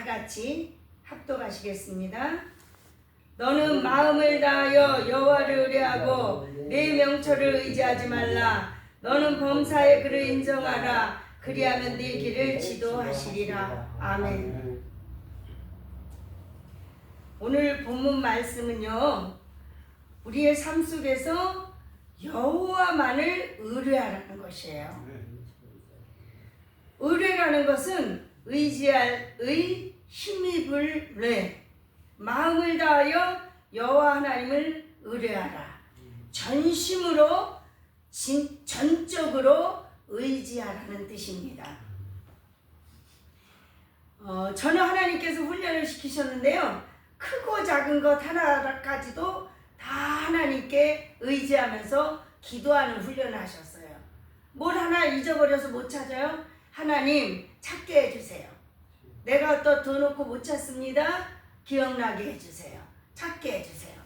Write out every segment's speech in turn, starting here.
다 같이 합독하시겠습니다. 너는 마음을 다하여 여호와를 의뢰하고 내 명철을 의지하지 말라. 너는 범사의 그를 인정하라. 그리하면 네 길을 지도하시리라. 아멘. 오늘 본문 말씀은요, 우리의 삶 속에서 여호와만을 의뢰하라는 것이에요. 의뢰라는 것은 의지할 의, 힘입을 뇌, 마음을 다하여 여호와 하나님을 의뢰하라. 전심으로 전적으로 의지하라는 뜻입니다. 저는 하나님께서 훈련을 시키셨는데요, 크고 작은 것 하나까지도 다 하나님께 의지하면서 기도하는 훈련을 하셨어요. 뭘 하나 잊어버려서 못 찾아요? 하나님 찾게 해주세요. 내가 또 더 놓고 못 찾습니다. 기억나게 해주세요. 찾게 해주세요.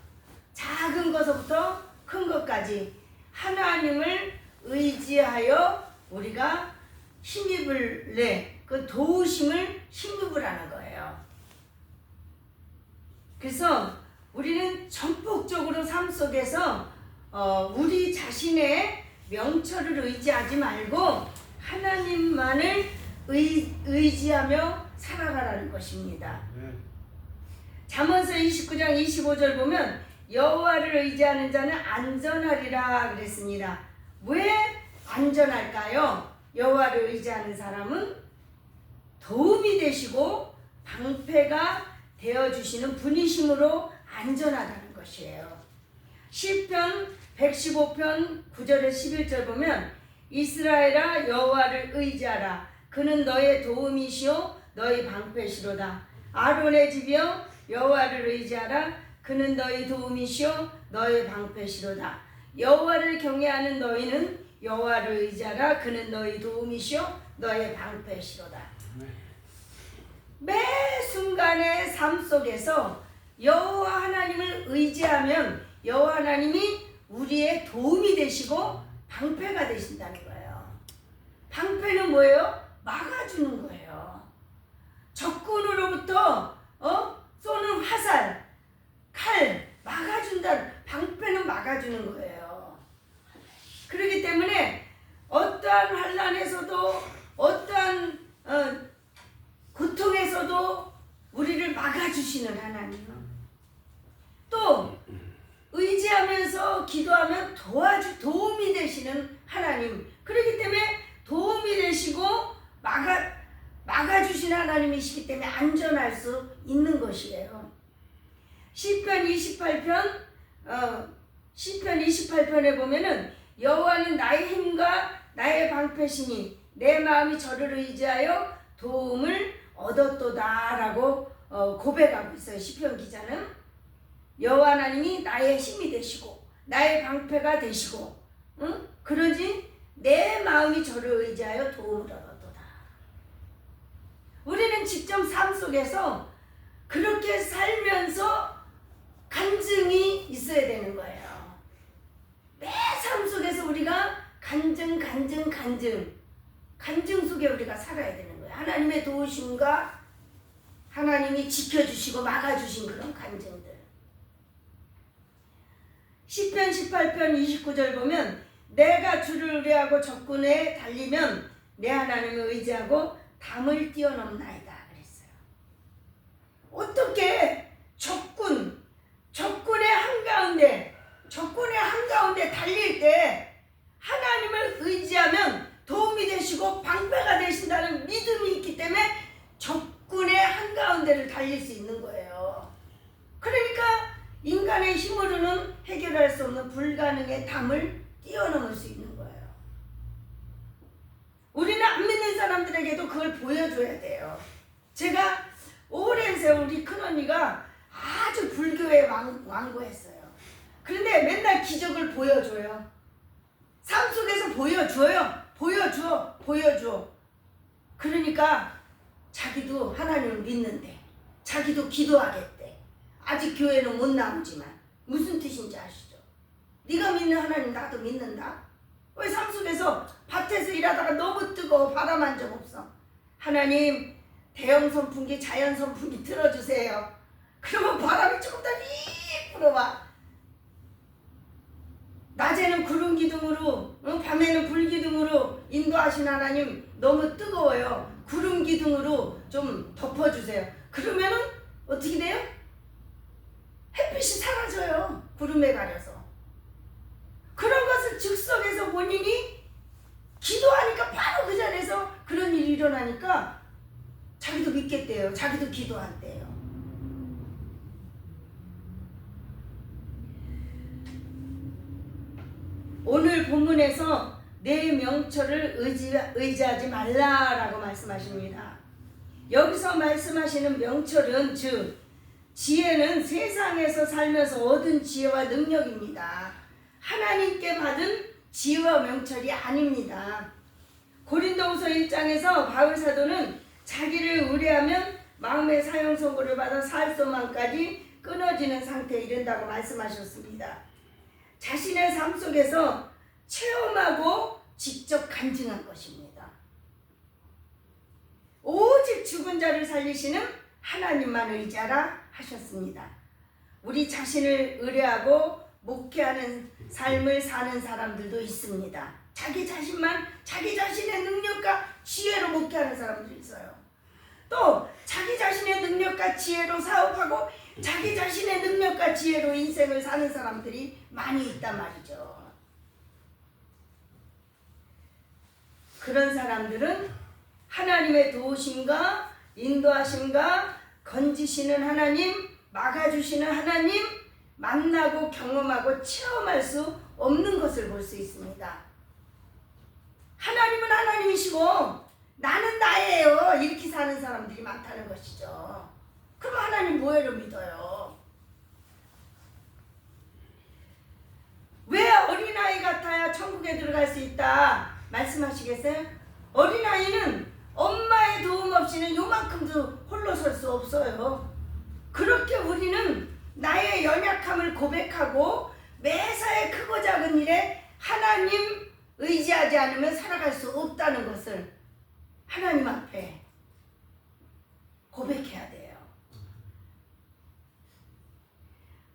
작은 것부터 큰 것까지 하나님을 의지하여 우리가 힘입을 내, 그 도우심을 힘입으라는 거예요. 그래서 우리는 전폭적으로 삶 속에서 우리 자신의 명철을 의지하지 말고 하나님만을 의지하며 살아가라는 것입니다. 잠언서 29장 25절 보면 여호와를 의지하는 자는 안전하리라 그랬습니다. 왜 안전할까요? 여호와를 의지하는 사람은 도움이 되시고 방패가 되어주시는 분이심으로 안전하다는 것이에요. 시편 115편 9절에 11절 보면 이스라엘아 여호와를 의지하라. 그는 너의 도움이시오 너의 방패시로다. 아론의 집이여 여호와를 의지하라. 그는 너의 도움이시오 너의 방패시로다. 여호와를 경외하는 너희는 여호와를 의지하라. 그는 너의 도움이시오 너의 방패시로다. 매 순간의 삶 속에서 여호와 하나님을 의지하면 여호와 하나님이 우리의 도움이 되시고 방패가 되신다는 거예요. 방패는 뭐예요? 막아주는 거예요. 적군으로부터 쏘는 화살, 칼 막아준다. 방패는 막아주는 거예요. 그렇기 때문에 어떠한 환난에서도 어떠한 고통에서도 우리를 막아주시는 하나님, 또 의지하면서 기도하면 도움이 되시는 하나님, 그렇기 때문에 도움이 되시고 막아주시는 하나님이시기 때문에 안전할 수 있는 것이에요. 시편 28편에 보면은 여호와는 나의 힘과 나의 방패시니 내 마음이 저를 의지하여 도움을 얻었도다라고 고백하고 있어요. 시편 기자는 여호와 하나님이 나의 힘이 되시고 나의 방패가 되시고, 그러지 내 마음이 저를 의지하여 도움을 얻었도다. 우리는 직접 삶 속에서 그렇게 살면서 간증이 있어야 되는 거예요. 매 삶 속에서 우리가 간증 속에 우리가 살아야 되는 거예요. 하나님의 도우심과 하나님이 지켜주시고 막아주신 그런 간증들. 시편 18편 29절 보면 내가 주를 의뢰하고 적군에 달리면 내 하나님을 의지하고 담을 뛰어넘나이다 그랬어요. 어떻게 적군의 한가운데 달릴 때 하나님을 의지하면 도움이 되시고 방패가 되신다는 믿음이 있기 때문에 적군의 한가운데를 달릴 수 있는 거예요. 그러니까 인간의 힘으로는 해결할 수 없는 불가능의 담을 뛰어넘을 수 있는 거예요. 우리는 안 믿는 사람들에게도 그걸 보여줘야 돼요. 제가 오랜 세월 우리 큰언니가 아주 불교에 완고했어요. 그런데 맨날 기적을 보여줘요. 삶 속에서 보여줘. 그러니까 자기도 하나님을 믿는데, 자기도 기도하겠대. 아직 교회는 못 나오지만 무슨 뜻인지 아시죠? 네가 믿는 하나님 나도 믿는다. 왜 삶 속에서 밭에서 일하다가 너무 뜨거워 바람 한 적 없어? 하나님 대형 선풍기, 자연 선풍기 틀어주세요. 그러면 바람이 조금 더 휙 불어와. 낮에는 구름 기둥으로, 밤에는 불 기둥으로 인도하신 하나님 너무 뜨거워요. 구름 기둥으로 좀 덮어주세요. 그러면은 어떻게 돼요? 햇빛이 사라져요. 구름에 가려서. 그런 것을 즉석에서 본인이 기도하니까 바로 그 자리에서 그런 일이 일어나니까 자기도 믿겠대요. 자기도 기도한대요. 오늘 본문에서 내 명철을 의지하지 말라라고 말씀하십니다. 여기서 말씀하시는 명철은 즉 지혜는 세상에서 살면서 얻은 지혜와 능력입니다. 하나님께 받은 지혜와 명철이 아닙니다. 고린도후서 1장에서 바울 사도는 자기를 의뢰하면 마음의 사형 선고를 받아 살 소망까지 끊어지는 상태에 이른다고 말씀하셨습니다. 자신의 삶 속에서 체험하고 직접 간증한 것입니다. 오직 죽은 자를 살리시는 하나님만 의지하라 하셨습니다. 우리 자신을 의뢰하고 목회하는 삶을 사는 사람들도 있습니다. 자기 자신만 자기 자신의 능력과 지혜로 목회하는 사람도 있어요. 또 자기 자신의 능력과 지혜로 사업하고 자기 자신의 능력과 지혜로 인생을 사는 사람들이 많이 있단 말이죠. 그런 사람들은 하나님의 도우심과 인도하심과 건지시는 하나님, 막아주시는 하나님 만나고 경험하고 체험할 수 없는 것을 볼 수 있습니다. 하나님은 하나님이시고 나는 나예요 이렇게 사는 사람들이 많다는 것이죠. 그럼 하나님 뭐예요 믿어요? 왜 어린아이 같아야 천국에 들어갈 수 있다 말씀하시겠어요? 어린아이는 엄마의 도움 없이는 요만큼도 홀로 설 수 없어요. 그렇게 우리는 나의 연약함을 고백하고 매사에 크고 작은 일에 하나님 의지하지 않으면 살아갈 수 없다는 것을 하나님 앞에 고백해야 돼요.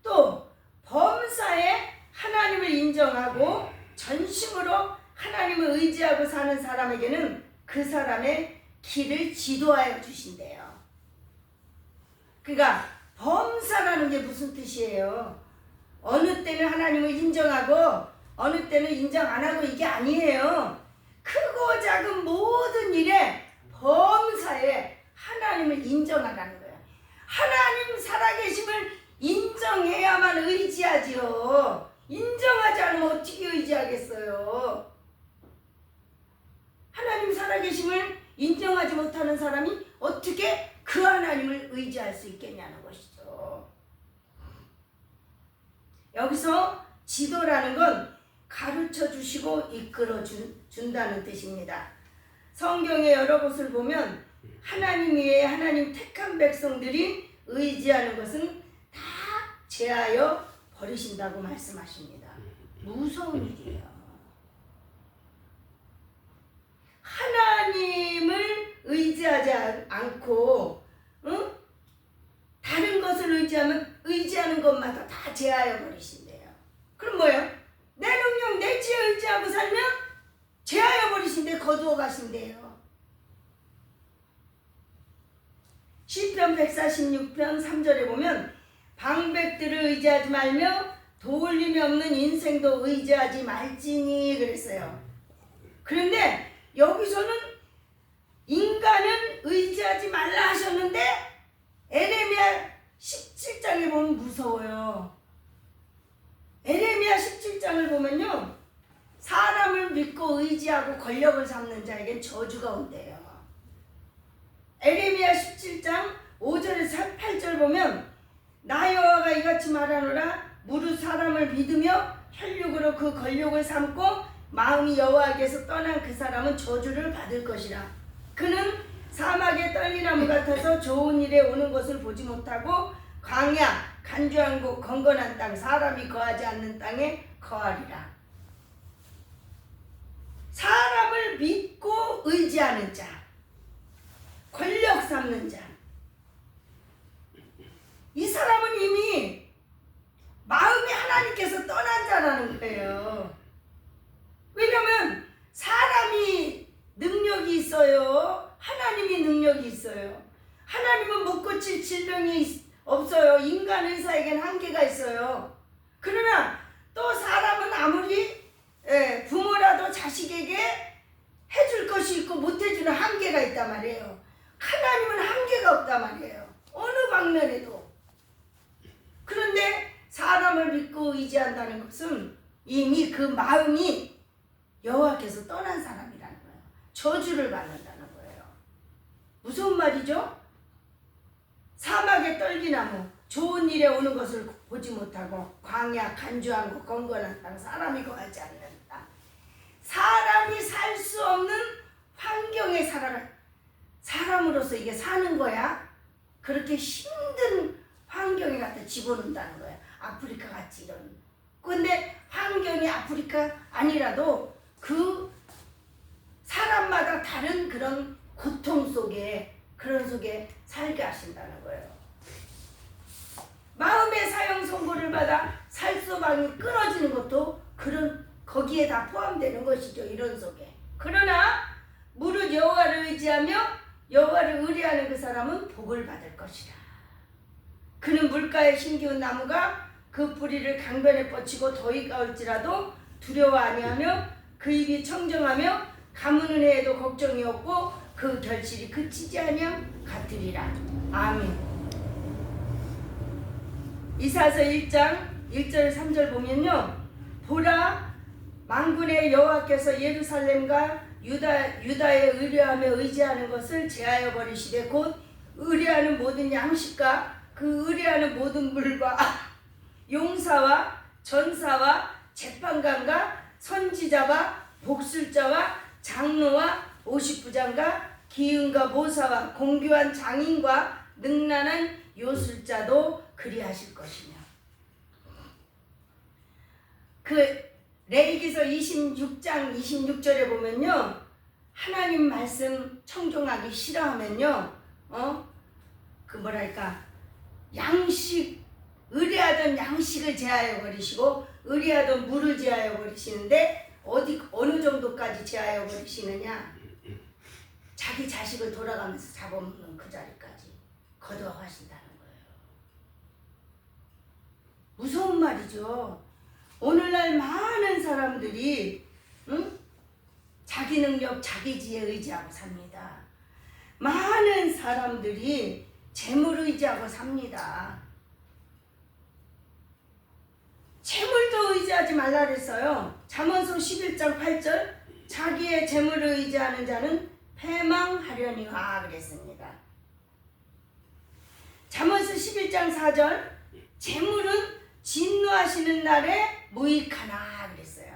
또 범사에 하나님을 인정하고 전심으로 하나님을 의지하고 사는 사람에게는 그 사람의 길을 지도하여 주신대요. 그러니까 범사라는 게 무슨 뜻이에요? 어느 때는 하나님을 인정하고 어느 때는 인정 안 하고 이게 아니에요. 크고 작은 모든 일에 범사에 하나님을 인정하라는 거예요. 하나님 살아계심을 인정해야만 의지하지요. 인정하지 않으면 어떻게 의지하겠어요? 하나님 살아계심을 인정하지 못하는 사람이 어떻게 그 하나님을 의지할 수 있겠냐는 것이죠. 여기서 지도라는 건 가르쳐 주시고 이끌어 준다는 뜻입니다. 성경의 여러 곳을 보면 하나님 위에 하나님 택한 백성들이 의지하는 것은 다 제하여 버리신다고 말씀하십니다. 무서운 일이에요. 하나님을 의지하지 않고 다른 것을 의지하는 것마다 다 제하여 버리신대요. 그럼 뭐예요? 내 능력, 내 지혜 의지하고 살면 제하여 버리신대, 거두어 가신대요. 시편 146편 3절에 보면 방백들을 의지하지 말며 도울림이 없는 인생도 의지하지 말지니 그랬어요. 그런데 여기서는 인간은 의지하지 말라 하셨는데 에레미야 17장에 보면 무서워요. 에레미야 17장을 보면요, 사람을 믿고 의지하고 권력을 잡는 자에겐 저주가 온대요. 에레미야 17장 5절에서 8절 보면 나 여호와가 이같이 말하노라 무릇 사람을 믿으며 혈육으로 그 권력을 삼고 마음이 여호와께서 떠난 그 사람은 저주를 받을 것이라. 그는 사막의 떨기나무 같아서 좋은 일에 오는 것을 보지 못하고 광야, 간주한 곳, 건건한 땅, 사람이 거하지 않는 땅에 거하리라. 사람을 믿고 의지하는 자, 권력 삼는 자. 이 사람은 이미 마음이 하나님께서 떠난 자라는 거예요. 왜냐면 사람이 능력이 있어요. 하나님이 능력이 있어요. 하나님은 못 고칠 질병이 없어요. 인간 의사에겐 한계가 있어요. 그러나 또 사람은 아무리 부모라도 자식에게 해줄 것이 있고 못 해주는 한계가 있단 말이에요. 하나님은 한계가 없단 말이에요. 어느 방면에도. 그런데 사람을 믿고 의지한다는 것은 이미 그 마음이 여호와께서 떠난 사람이라는 거예요. 저주를 받는다는 거예요. 무슨 말이죠? 사막의 떨기나무, 좋은 일에 오는 것을 보지 못하고 광야 간주한 곳 건건한 땅 사람이 거하지 않는다. 사람이 살 수 없는 환경에 살아갈 사람으로서 이게 사는 거야? 그렇게 힘든 환경에 갖다 집어넣는다는 거야. 아프리카 같이 이런. 근데 환경이 아프리카 아니라도 그 사람마다 다른 그런 고통 속에 그런 속에 살게 하신다는 거예요. 마음의 사형 선고를 받아 살소방이 끊어지는 것도 그런 거기에 다 포함되는 것이죠. 이런 속에. 그러나 무릇 여호와를 의지하며 여호와를 의뢰하는 그 사람은 복을 받을 것이라. 그는 물가에 심기운 나무가 그 뿌리를 강변에 뻗치고 더위가 올지라도 두려워 아니하며 그 입이 청정하며 가무는 해에도 걱정이 없고 그 결실이 그치지 아니함 같으리라. 아멘. 이사야서 1장 1절 3절 보면요. 보라 만군의 여호와께서 예루살렘과 유다에 의뢰하며 의지하는 것을 제하여 버리시되 곧 의뢰하는 모든 양식과 그 의뢰하는 모든 물과 용사와 전사와 재판관과 선지자와 복술자와 장로와 오십부장과 기은과 모사와 공교한 장인과 능란한 요술자도 그리하실 것이며. 그 레위기서 26장 26절에 보면요. 하나님 말씀 청종하기 싫어하면요. 그 뭐랄까 양식 의뢰하던 양식을 제하여 버리시고 의뢰하던 물을 제하여 버리시는데 어느 정도까지 제하여 버리시느냐? 자기 자식을 돌아가면서 잡아먹는 그 자리까지 거두어 가신다는 거예요. 무서운 말이죠. 오늘날 많은 사람들이 자기 능력, 자기 지혜 의지하고 삽니다. 많은 사람들이 재물 의지하고 삽니다. 재물도 의지하지 말라 그랬어요. 잠언서 11장 8절 자기의 재물을 의지하는 자는 패망하려니와 그랬습니다. 잠언서 11장 4절 재물은 진노하시는 날에 무익하나 그랬어요.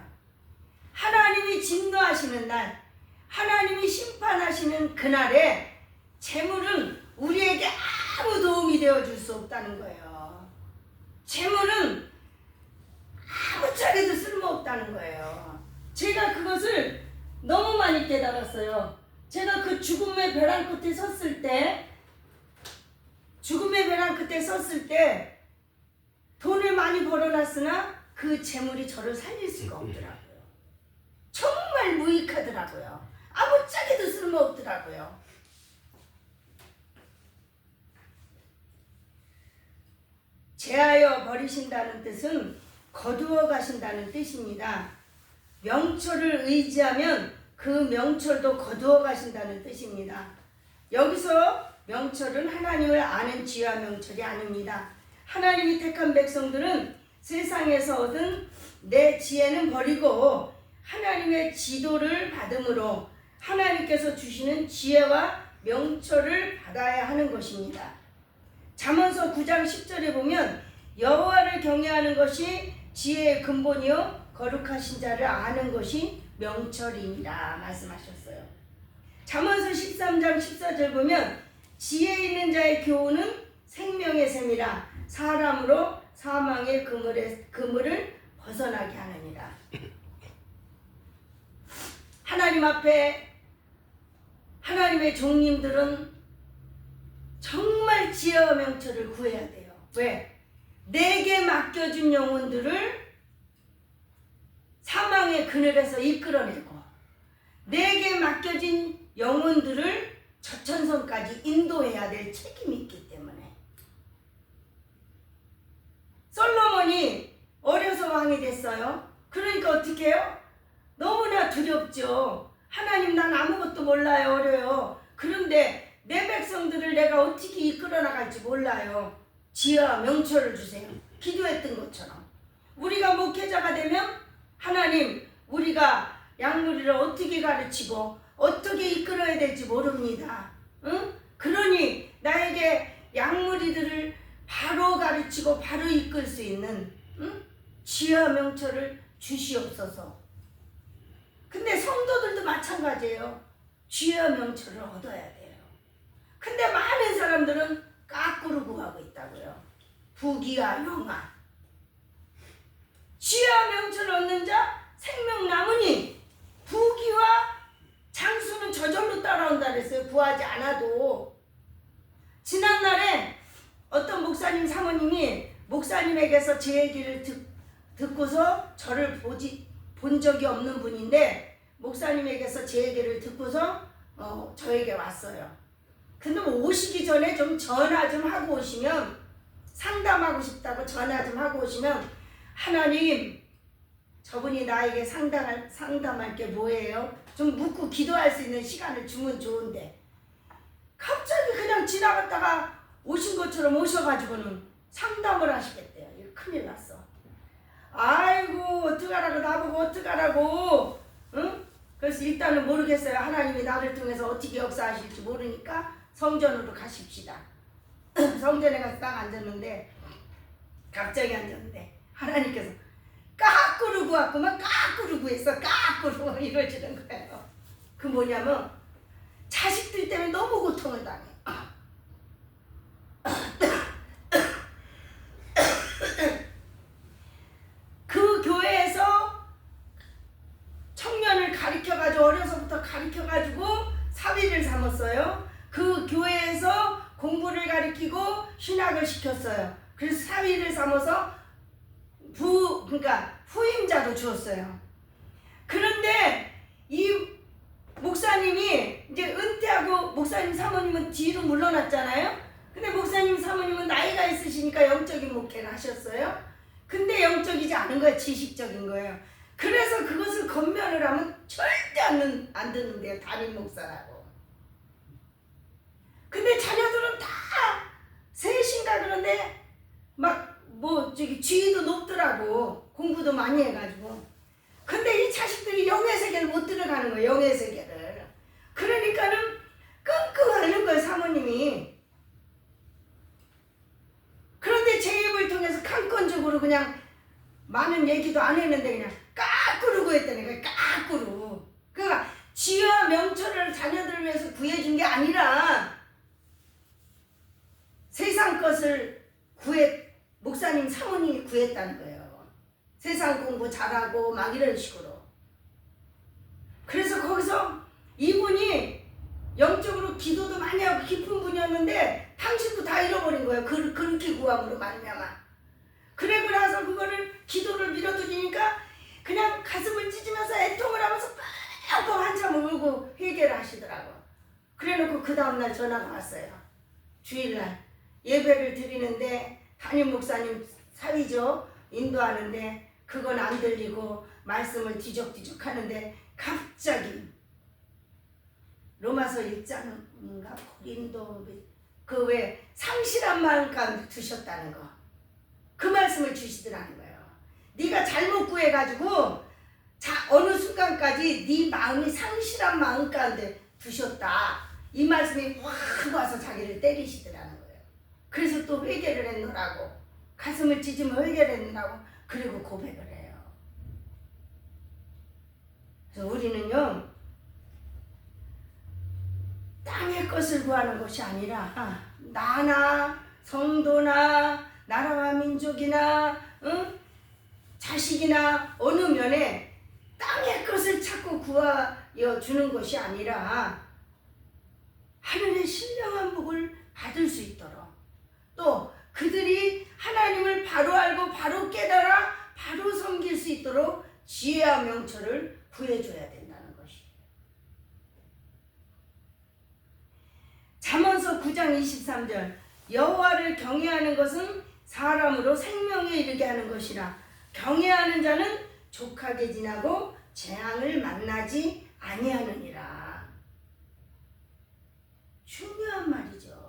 하나님이 진노하시는 날, 하나님이 심판하시는 그날에 재물은 우리에게 아무 도움이 되어줄 수 없다는 거예요. 재물은 아무짝에도 쓸모없다는 거예요. 제가 그것을 너무 많이 깨달았어요. 제가 그 죽음의 벼랑 끝에 섰을 때 돈을 많이 벌어놨으나 그 재물이 저를 살릴 수가 없더라고요. 정말 무익하더라고요. 아무짝에도 쓸모없더라고요. 제하여 버리신다는 뜻은 거두어 가신다는 뜻입니다. 명철을 의지하면 그 명철도 거두어 가신다는 뜻입니다. 여기서 명철은 하나님을 아는 지혜와 명철이 아닙니다. 하나님이 택한 백성들은 세상에서 얻은 내 지혜는 버리고 하나님의 지도를 받음으로 하나님께서 주시는 지혜와 명철을 받아야 하는 것입니다. 잠언서 9장 10절에 보면 여호와를 경외하는 것이 지혜의 근본이요 거룩하신 자를 아는 것이 명철이니라 말씀하셨어요. 잠언서 13장 14절 보면 지혜 있는 자의 교훈은 생명의 샘이라 사람으로 사망의 그물을 벗어나게 하느니라. 하나님 앞에 하나님의 종님들은 정말 지혜와 명철을 구해야 돼요. 왜? 내게 맡겨준 영혼들을 사망의 그늘에서 이끌어내고 내게 맡겨진 영혼들을 저천성까지 인도해야 될 책임이 있기 때문에 솔로몬이 어려서 왕이 됐어요. 그러니까 어떻게 해요? 너무나 두렵죠. 하나님 난 아무것도 몰라요. 어려요. 그런데 내 백성들을 내가 어떻게 이끌어 나갈지 몰라요. 지혜와 명철을 주세요. 기도했던 것처럼 우리가 목회자가 되면 하나님 우리가 양무리를 어떻게 가르치고 어떻게 이끌어야 될지 모릅니다. 응? 그러니 나에게 양무리들을 바로 가르치고 바로 이끌 수 있는 지혜와 명철을 주시옵소서. 근데 성도들도 마찬가지예요. 지혜와 명철을 얻어야 돼요. 근데 많은 사람들은 까꾸로 구하고 있다고요. 부귀와 영화. 지혜와 명철을 얻는 자 생명 남으니 부귀와 장수는 저절로 따라온다 그랬어요. 구하지 않아도. 지난날에 어떤 목사님 사모님이 목사님에게서 제 얘기를 듣고서 저를 본 적이 없는 분인데 목사님에게서 제 얘기를 듣고서 저에게 왔어요. 근데 뭐 오시기 전에 좀 전화 좀 하고 오시면 상담하고 싶다고 전화 좀 하고 오시면 하나님 저분이 나에게 상담할 게 뭐예요? 좀 묻고 기도할 수 있는 시간을 주면 좋은데 갑자기 그냥 지나갔다가 오신 것처럼 오셔가지고는 상담을 하시겠대요. 이거 큰일 났어. 아이고 어떡하라고 나보고 어떡하라고 응? 그래서 일단은 모르겠어요. 하나님이 나를 통해서 어떻게 역사하실지 모르니까 성전으로 가십시다. 성전에 가서 딱 앉았는데 갑자기 앉았는데 하나님께서 까꾸루 구웠구만 까꾸루 구했어 까꾸루 이러시는 거예요. 그 뭐냐면 자식들 때문에 너무 고통을 당해. 그 교회에서 청년을 가르쳐가지고 어려서부터 가르쳐가지고 사위를 삼았어요. 그 교회에서 공부를 가르치고 신학을 시켰어요. 그래서 사위를 삼아서 그러니까 후임자로 주었어요. 그런데 이 목사님이 이제 은퇴하고 목사님 사모님은 뒤로 물러났잖아요. 근데 목사님 사모님은 나이가 있으시니까 영적인 목회를 하셨어요. 근데 영적이지 않은 거예요. 지식적인 거예요. 그래서 그것을 건면을 하면 절대 안 듣는데요. 담임 목사라고. 근데 자녀들은 다 셋인가 그런데 막 지위도 높더라고. 공부도 많이 해가지고. 근데 이 자식들이 영의 세계를 못 들어가는 거예요. 영의 세계를. 그러니까는 끙끙 앓는 거예요. 사모님이. 그런데 제 입을 통해서 강권적으로 그냥 많은 얘기도 안 했는데 그냥 까꾸르고 했다니까. 까꾸르. 그러니까 지혜와 명철을 자녀들을 위해서 구해준 게 아니라 세상 것을 목사님 사모님이 구했다는 거예요. 세상 공부 잘하고 막 이런 식으로. 그래서 거기서 이분이 영적으로 기도도 많이 하고 깊은 분이었는데 당신도 다 잃어버린 거예요. 그렇게 구함으로 말미암아. 그래고 나서 그거를 기도를 밀어드리니까 그냥 가슴을 찢으면서 애통을 하면서 뻥뻥 한참 울고 회개를 하시더라고. 그래놓고 그 다음날 전화가 왔어요. 주일날 예배를 드리는데 담임 목사님 사위죠. 인도하는데 그건 안 들리고 말씀을 뒤적뒤적 하는데 갑자기 로마서 1장인가 고린도 그 왜 상실한 마음 가운데 두셨다는 거. 그 말씀을 주시더라는 거예요. 네가 잘못 구해가지고 어느 순간까지 네 마음이 상실한 마음 가운데 두셨다. 이 말씀이 확 와서 자기를 때리시더라는 거예요. 그래서 또 회개를 했노라고. 가슴을 찢으며 회개를 했노라고. 그리고 고백을 해요. 그래서 우리는요 땅의 것을 구하는 것이 아니라 나나 성도나 나라와 민족이나 자식이나 어느 면에 땅의 것을 찾고 구하여 주는 것이 아니라 하늘의 신령한 복을 받을 수 있도록, 또 그들이 하나님을 바로 알고 바로 깨달아 바로 섬길 수 있도록 지혜와 명철을 구해줘야 된다는 것이에요. 잠언서 9장 23절 여호와를 경외하는 것은 사람으로 생명에 이르게 하는 것이라 경외하는 자는 족하게 지나고 재앙을 만나지 아니하느니라. 중요한 말이죠.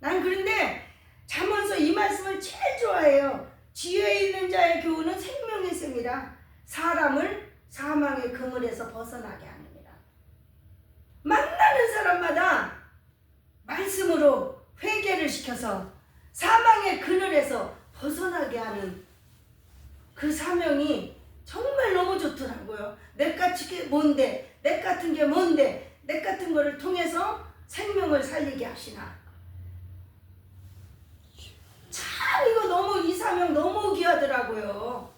난 그런데 잠언서 이 말씀을 제일 좋아해요. 지혜 있는 자의 교훈은 생명의 셈이라 사람을 사망의 그물에서 벗어나게 하느니라. 만나는 사람마다 말씀으로 회개를 시켜서 사망의 그늘에서 벗어나게 하는 그 사명이 정말 너무 좋더라고요. 내 같은 게 뭔데, 내 같은 게 뭔데, 내 같은 거를 통해서 생명을 살리게 하시나. 참 이거 너무 이 사명 너무 귀하더라고요.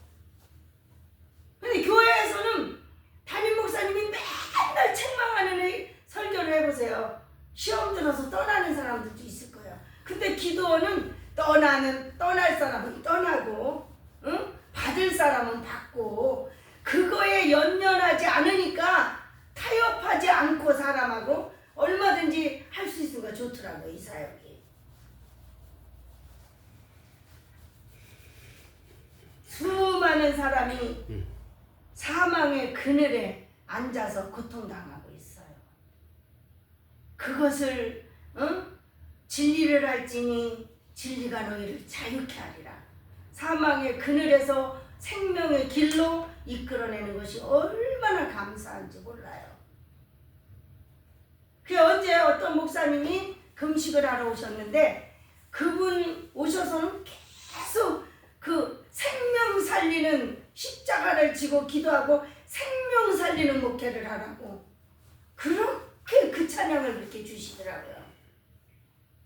근데 교회에서는 담임 목사님이 맨날 책망하는 설교를 해보세요. 시험 들어서 떠나는 사람들도 있을 거예요. 근데 기도원은 떠날 사람은 떠나고, 응? 받을 사람은 받고, 그거에 연연하지 않으니까 타협하지 않고 사람하고 얼마든지 할 수 있으니까 좋더라고요, 이 사역이. 수많은 사람이 사망의 그늘에 앉아서 고통당하고 있어요. 그것을 진리를 알지니 진리가 너희를 자유케 하리라. 사망의 그늘에서 생명의 길로 이끌어내는 것이 얼마나 감사한지 몰라요. 그 언제 어떤 목사님이 금식을 하러 오셨는데 그분 오셔서는 계속 그 생명 살리는 십자가를 지고 기도하고 생명 살리는 목회를 하라고 그렇게 그 찬양을 그렇게 주시더라고요.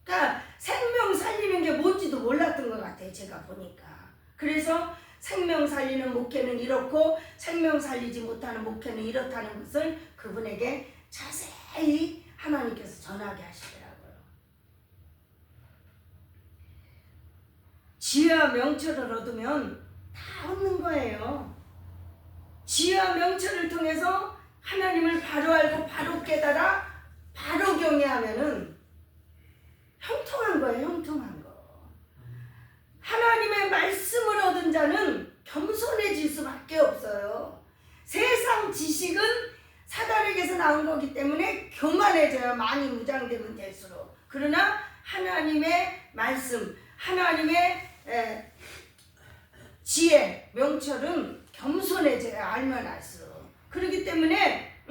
그러니까 생명 살리는 게 뭔지도 몰랐던 것 같아요, 제가 보니까. 그래서 생명 살리는 목회는 이렇고 생명 살리지 못하는 목회는 이렇다는 것을 그분에게 자세히 하나님께서 전하게 하시더라고요. 지혜와 명철을 얻으면 다 얻는 거예요. 지혜와 명철을 통해서 하나님을 바로 알고 바로 깨달아 바로 경외하면은 형통한 거예요, 형통한 거. 하나님의 말씀을 얻은 자는 겸손해질 수밖에 없어요. 세상 지식은 사단에게서 나온 거기 때문에 교만해져요. 많이 무장되면 될수록. 그러나 하나님의 말씀, 하나님의 지혜, 명철은 겸손해져요. 알면 알수록. 그렇기 때문에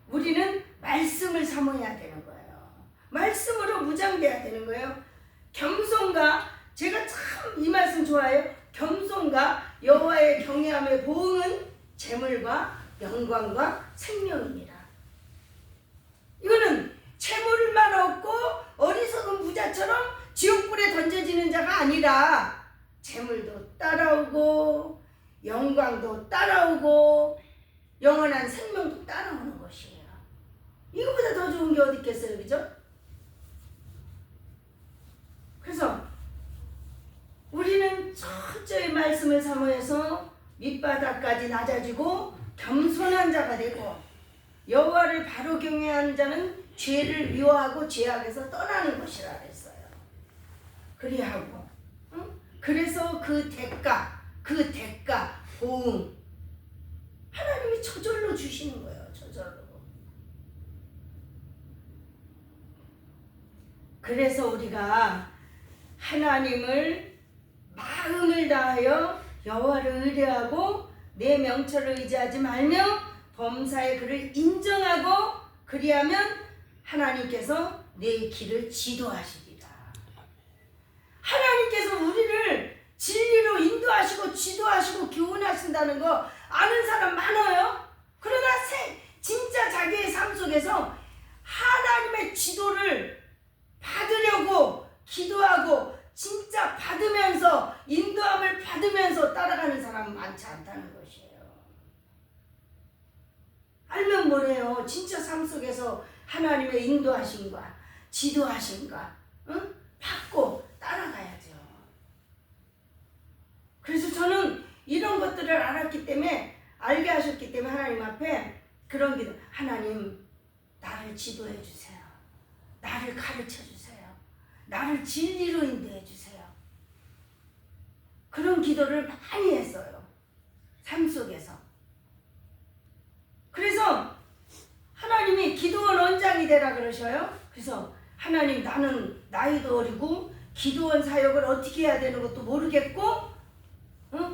우리는 말씀을 사모해야 되는 거예요. 말씀으로 무장돼야 되는 거예요. 겸손과, 제가 참 이 말씀 좋아해요. 겸손과 여호와의 경외함의 보응은 재물과 영광과 생명입니다. 이거는 재물만 얻고 어리석은 부자처럼 지옥불에 던져지는 자가 아니라 재물도 따라오고 영광도 따라오고 영원한 생명도 따라오는 것이에요. 이거보다 더 좋은 게 어디 있겠어요, 그죠? 그래서 우리는 철저히 말씀을 사모해서 밑바닥까지 낮아지고 겸손한 자가 되고 여호와를 바로 경외하는 자는 죄를 미워하고 죄악에서 떠나는 것이라 그랬어요. 그리하고 그래서 그 대가 보응 하나님이 저절로 주시는 거예요. 저절로. 그래서 우리가 하나님을 마음을 다하여 여호와를 의뢰하고 내 명철을 의지하지 말며 범사의 그를 인정하고 그리하면 하나님께서 내 길을 지도하시리라. 하나님께서 우리를 진리로 인도하시고 지도하시고 교훈하신다는 거 아는 사람 많아요. 그러나 진짜 자기의 삶 속에서 하나님의 지도를 받으려고 기도하고 진짜 받으면서 인도함을 받으면서 따라가는 사람은 많지 않다는 것이에요. 알면 뭐래요? 진짜 삶 속에서 하나님의 인도하심과 지도하신가 응? 받고 따라가야죠. 그래서 저는 이런 것들을 알았기 때문에 알게 하셨기 때문에 하나님 앞에 그런 기도, 하나님 나를 지도해 주세요. 나를 가르쳐 주세요. 나를 진리로 인도해 주세요. 그런 기도를 많이 했어요. 삶 속에서. 그래서 하나님이 기도원 원장이 되라 그러셔요. 그래서 하나님 나는 나이도 어리고 기도원 사역을 어떻게 해야 되는 것도 모르겠고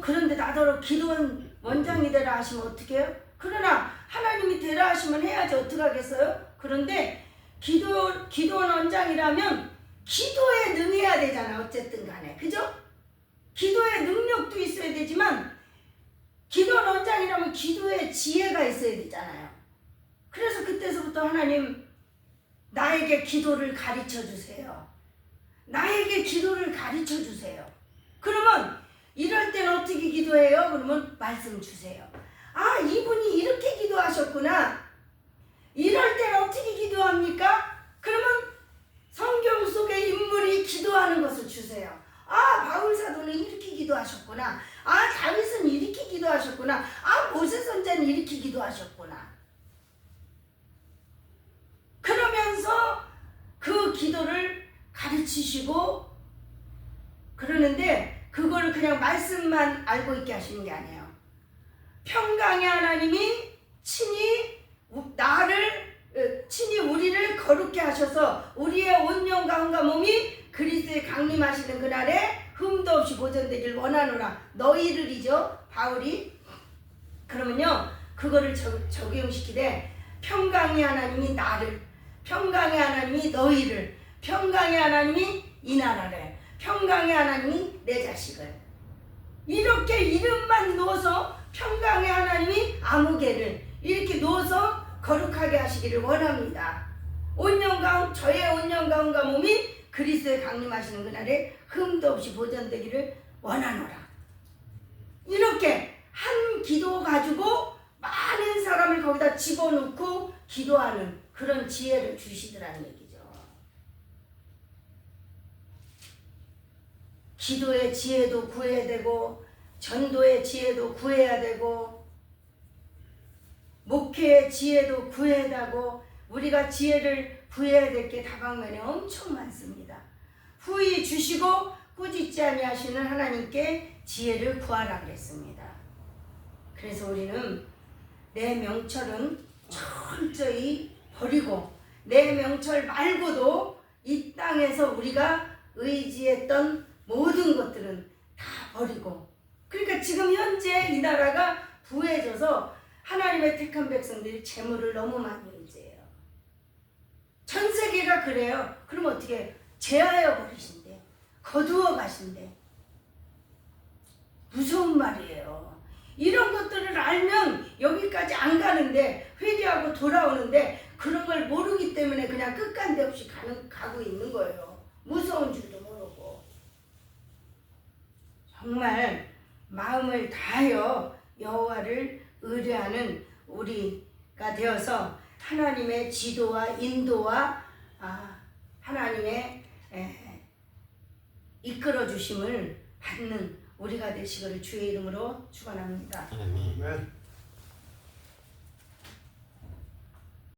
그런데 나더러 기도원 원장이 되라 하시면 어떻게 해요? 그러나 하나님이 되라 하시면 해야지 어떻게 하겠어요? 그런데 기도원 원장이라면 기도에 능해야 되잖아. 어쨌든 간에. 그죠? 기도의 능력도 있어야 되지만 기도원 원장이라면 기도의 지혜가 있어야 되잖아요. 그래서 그때서부터 하나님 나에게 기도를 가르쳐 주세요. 나에게 기도를 가르쳐 주세요. 그러면 이럴 때는 어떻게 기도해요? 그러면 말씀 주세요. 아, 이분이 이렇게 기도하셨구나. 이럴 때는 어떻게 기도합니까? 그러면 성경 속의 인물이 기도하는 것을 주세요. 아, 바울 사도는 이렇게 기도하셨구나. 아, 다윗은 이렇게 기도하셨구나. 아, 모세 선자는 이렇게 기도하셨구나. 그러면서 그 기도를 가르치시고 그러는데 그걸 그냥 말씀만 알고 있게 하시는 게 아니에요. 평강의 하나님이 친히 우리를 거룩게 하셔서 우리의 온 영과 혼과 몸이 그리스도에 강림하시는 그날에 흠도 없이 보존되길 원하노라. 너희를이죠. 바울이. 그러면요. 그거를 적용시키되 평강의 하나님이 나를, 평강의 하나님이 너희를, 평강의 하나님이 이 나라를, 평강의 하나님이 내 자식을. 이렇게 이름만 넣어서 평강의 하나님이 아무개를 이렇게 넣어서 거룩하게 하시기를 원합니다. 저의 온영과 혼과 몸이 그리스도에 강림하시는 그날에 흠도 없이 보존되기를 원하노라. 이렇게 한 기도 가지고 많은 사람을 거기다 집어넣고 기도하는 그런 지혜를 주시더라는 얘기죠. 기도의 지혜도 구해야 되고 전도의 지혜도 구해야 되고 목회의 지혜도 구해야 되고 우리가 지혜를 구해야 될 게 다방면에 엄청 많습니다. 후히 주시고 꾸짖지 아니하시는 하나님께 지혜를 구하라 그랬습니다. 그래서 우리는 내 명철은 철저히 버리고 내 명철 말고도 이 땅에서 우리가 의지했던 모든 것들은 다 버리고 그러니까 지금 현재 이 나라가 부해져서 하나님의 택한 백성들이 재물을 너무 많이 의지해요. 전 세계가 그래요. 그럼 어떻게 제하여 버리신대. 거두어 가신대. 무서운 말이에요. 이런 것들을 알면 여기까지 안 가는데 회개하고 돌아오는데 그런 걸 모르기 때문에 그냥 끝간데 없이 가고 있는 거예요. 무서운 줄도 모르고. 정말 마음을 다하여 여호와를 의뢰하는 우리가 되어서 하나님의 지도와 인도와 하나님의 이끌어 주심을 받는 우리가 되시기를 주의 이름으로 축원합니다. 아멘.